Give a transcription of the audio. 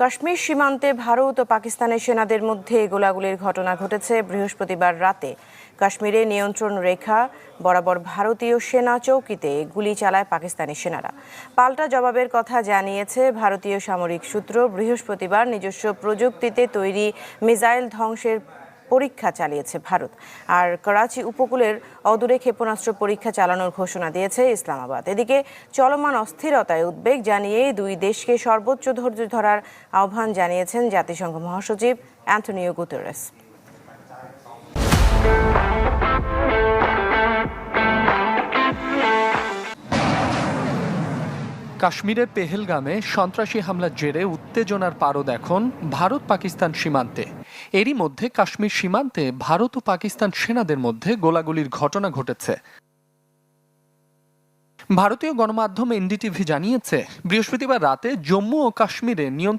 কাশ্মীর সীমান্তে ভারত ও পাকিস্তানের সেনাদের মধ্যে গোলাগুলির ঘটনা ঘটেছে বৃহস্পতিবার রাতে। কাশ্মীরে নিয়ন্ত্রণ রেখা বরাবর ভারতীয় সেনা চৌকিতে গুলি চালায় পাকিস্তানি সেনারা। পাল্টা জবাবের কথা জানিয়েছে ভারতীয় সামরিক সূত্র। বৃহস্পতিবার নিজস্ব প্রযুক্তিতে তৈরি মিসাইল ধ্বংসের পরীক্ষা চালিয়েছে ভারত। আর করাচি উপকূলের অদূরে ক্ষেপণাস্ত্র পরীক্ষা চালানোর ঘোষণা দিয়েছে ইসলামাবাদ। এদিকে চলমান অস্থিরতায় উদ্বেগ জানিয়ে দুই দেশকে সর্বোচ্চ ধৈর্য ধরার আহ্বান জানিয়েছেন জাতিসংঘ মহাসচিব অ্যান্টনিও গুতেরেস। কাশ্মীরের পেহেলগামে সন্ত্রাসী হামলার জেরে উত্তেজনার পারদ এখন ভারত পাকিস্তান সীমান্তে। এরই মধ্যে কাশ্মীর সীমান্তে ভারত ও পাকিস্তান সেনাদের মধ্যে গোলাগুলির ঘটনা ঘটেছে। ভারতীয় গণমাধ্যম এনডিটিভি জানিয়েছে, বৃহস্পতিবার রাতে জম্মু ও কাশ্মীরে নিয়ন্ত্রণ